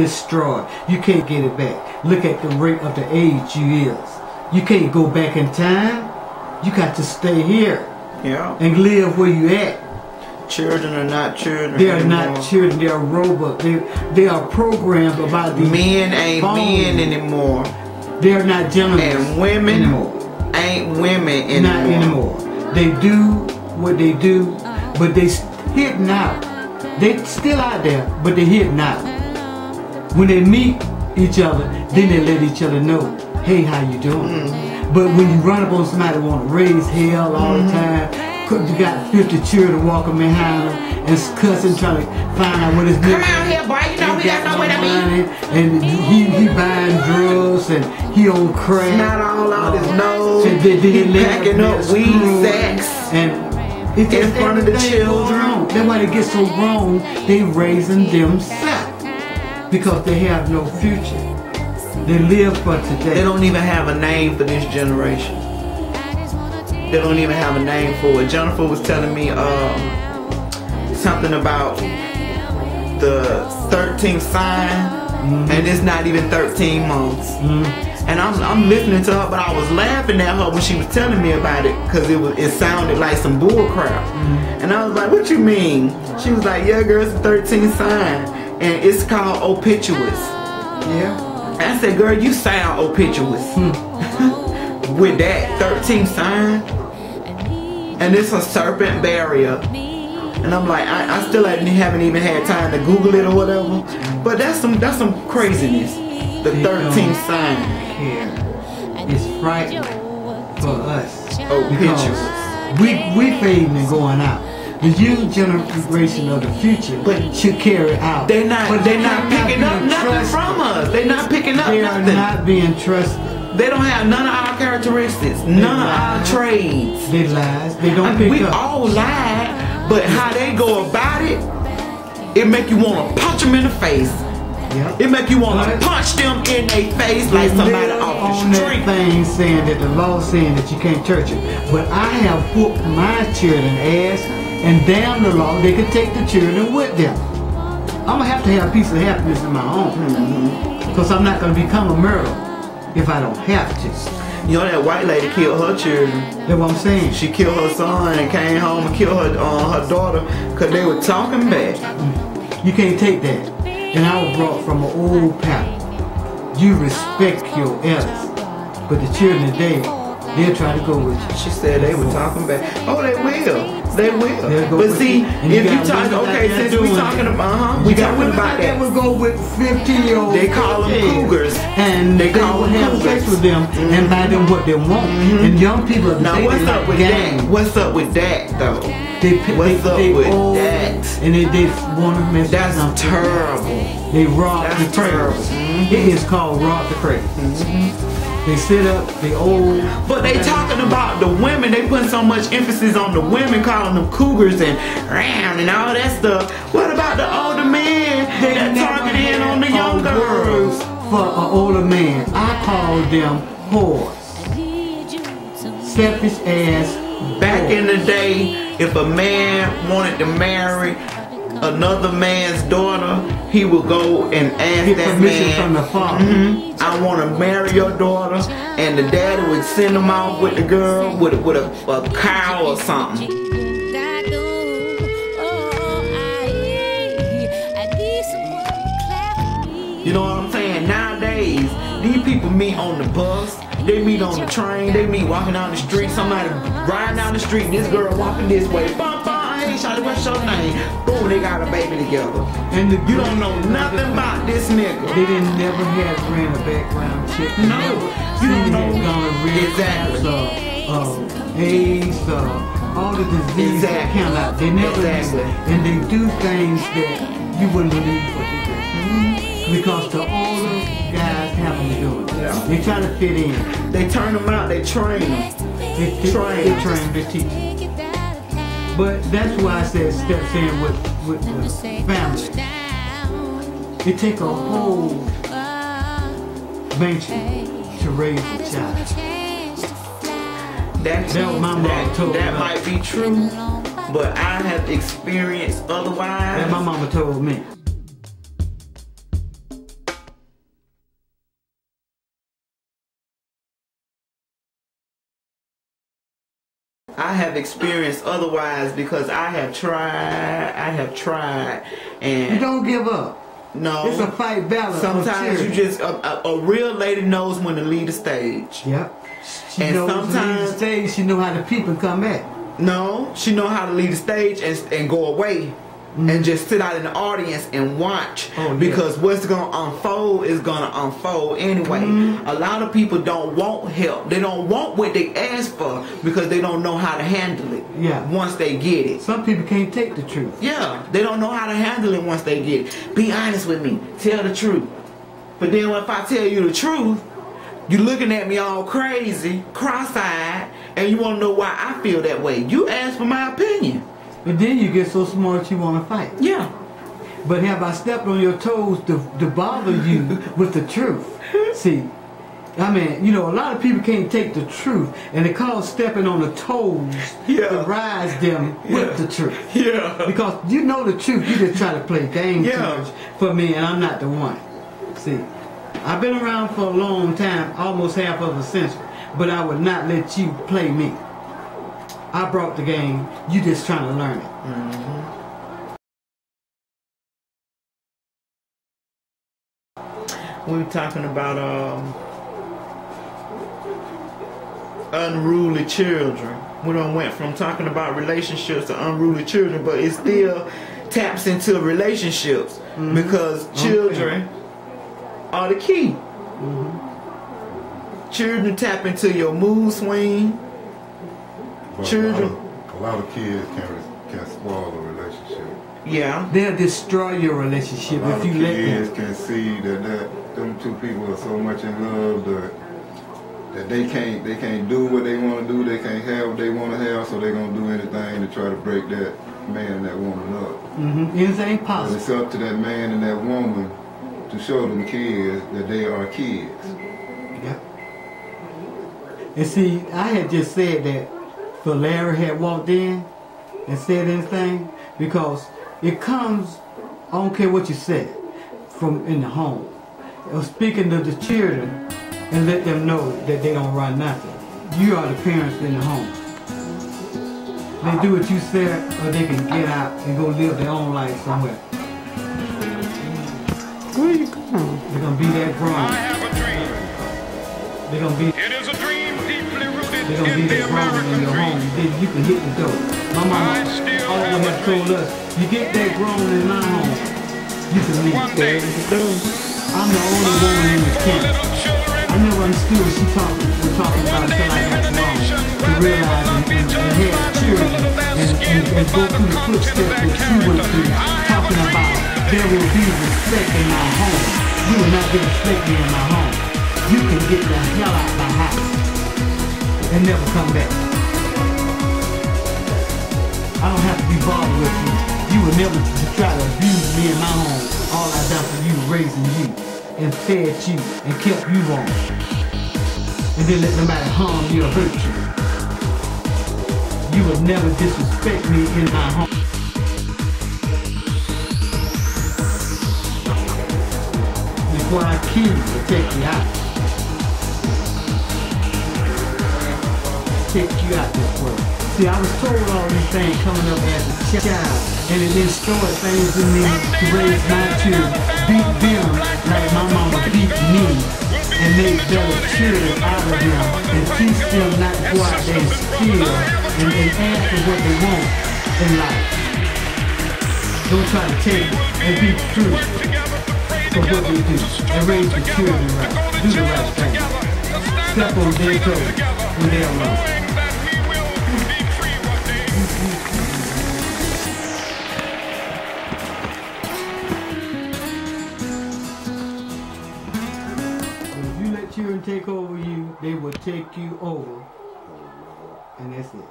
destroyed. You can't get it back. Look at the rate of the age you is. You can't go back in time. You got to stay here. Yeah. And live where you at. Children are not children. They are anymore. not children. They are robots. They are programmed about these men ain't phones. men anymore. They are not gentlemen And women anymore. ain't women anymore. Not anymore. They do what they do, but they hidden out. They still out there, but they hidden out. When they meet each other, then they let each other know, hey, how you doing? But when you run up on somebody who want to raise hell all the time, you got 50 children walking behind them and cussing, trying to find out what his name is. Come out here, boy. You know we got nowhere to be. And he buying drugs and he on crack. Not all out his nose. And He packing up weed sacks. And it's in front of the children. That's why they get so wrong. They raising themselves because they have no future. They live for today. They don't even have a name for this generation. They don't even have a name for it. Jennifer was telling me something about the 13th sign, and it's not even 13 months. And I'm listening to her, but I was laughing at her when she was telling me about it because it sounded like some bull crap. And I was like, what you mean? She was like, yeah, girl, it's the 13th sign, and it's called opituous. Yeah. I said, girl, you sound opituous with that 13th sign. And it's a serpent barrier. And I'm like, I still haven't even had time to Google it or whatever. But that's some craziness. The 13th sign. Care. It's frightening for us. Opituous. We fading and going out. The youth generation of the future should carry out. They're not picking up nothing from us. They're not picking up They are nothing. not being trusted. They don't have none of our characteristics, none of our trades. They lies. They don't pick We up. all lie, but how they go about it, it make you want to punch them in the face. Yep. It make you want to punch them in their face like somebody off the street. That thing saying that the law saying that you can't touch it. But I have whooped my children ass, and damn the law, they can take the children with them. I'm gonna have to have a piece of happiness in my own, because I'm not gonna become a murderer if I don't have to. You know that white lady killed her children. That's what I'm saying. She killed her son and came home and killed her daughter because they were talking back. You can't take that. And I was brought from an old pattern. You respect your elders, but the children today, they'll try to go with you. She said they were talking back. Oh, they will. They will. Go But with see, you. And if you you got talk, women okay, like since that we doing talking it. about, we You got talking women about like that that. would go with 50-year-olds. They call them cougars. And they call will them have cougars. sex with them and buy them what they want. And young people, Now they what's like up with gangs. that? What's up with that though? What's up they with old, that? And they want to mess That's with something. terrible. They rob That's the cradle. terrible. It is called rob the cradle. They sit up, they old. But they talking about the women. They putting so much emphasis on the women, calling them cougars and round and all that stuff. What about the older men that target in on the young girls? For an older man, I call them whores. Selfish ass. Back in the day, if a man wanted to marry another man's daughter, he would go and ask Get that permission man, from the father. I want to marry your daughter, and the daddy would send him off with the girl with a cow or something. You know what I'm saying? Nowadays, these people meet on the bus, they meet on the train, they meet walking down the street, somebody riding down the street, this girl walking this way, bum bum, hey shawty, what's your name? Boom, they got a baby together. And You don't know nothing about this nigga. They didn't never have ran a background check. No, you don't know. Gonorrhea, Exactly. AIDS, all the diseases that Exactly. count out. They never Exactly. And they do things that you wouldn't believe what they do. Because the older guys have them doing it. Yeah. They try to fit in. They turn them out, they train them. They train, they teach. But that's why I said steps in with the family. It take a whole venture to raise a child. That my mom told me. might be true, but I have experienced otherwise. That my mama told me. I have experienced otherwise because I have tried, and you don't give up. No, it's a fight balance. Sometimes you just a real lady knows when to leave the stage. Yep. She and knows sometimes to leave the stage. She know how the people come back. No, she know how to leave the stage and go away. And just sit out in the audience and watch, because what's going to unfold is going to unfold anyway. A lot of people don't want help. They don't want what they ask for because they don't know how to handle it. Yeah. Once they get it. Some people can't take the truth. Yeah. They don't know how to handle it once they get it. Be honest with me. Tell the truth. But then if I tell you the truth, you're looking at me all crazy, cross-eyed, and you want to know why I feel that way. You asked for my opinion. But then you get so smart you want to fight. Yeah. But have I stepped on your toes to bother you with the truth? See, I mean, you know, a lot of people can't take the truth, and they call stepping on the toes to rise them with the truth. Yeah. Because you know the truth, you just try to play games too much for me, and I'm not the one. See, I've been around for a long time, almost half of a century, but I would not let you play me. I brought the game, you just trying to learn it. We were talking about unruly children. We done went from talking about relationships to unruly children, but it still taps into relationships because children are the key. Children tap into your mood swing. Children, a lot of kids can spoil a relationship. Yeah, they'll destroy your relationship if you let them. Kids can see that them two people are so much in love that they can't do what they want to do. They can't have what they want to have, so they're gonna do anything to try to break that man and that woman up. Anything possible. But it's up to that man and that woman to show them kids that they are kids. Yeah. And see, I had just said that. So Larry had walked in and said anything, because it comes, I don't care what you said, from in the home. Or speaking to the children and let them know that they don't run nothing. You are the parents in the home. They do what you said, or they can get out and go live their own life somewhere. Where you going? They're gonna be that grown. I have a dream. They're gonna be. It is a dream deeply rooted They're gonna be in the that grown in American your dream. home. Then you can hit the door. My mama always have told us, you get that grown in my home, you can leave. One day, I'm the only woman in the camp. I never understood what she was talking about until I got grown. To realize and have children and go through the footsteps that she went through, talking about there will be respect in my home. You will not get respect in my home. You can get the hell out of my house and never come back. I don't have to be bothered with you. You will never try to abuse me in my home. All I done for you, raising you, and fed you, and kept you warm. And then let nobody harm you or hurt you. You will never disrespect me in my home. Before I kill you, to take you out. Take you out this world. See, I was told all these things coming up as a child, and it instilled things in me to raise my children, beat them like my mama beat me, and make better children out of them, and teach them not to go out there and steal and ask for what they want in life. Don't try to take it and be true for what they do, and raise the children right. Do the right thing. Step on their toes when they're alone. Children take over you, they will take you over, and that's it.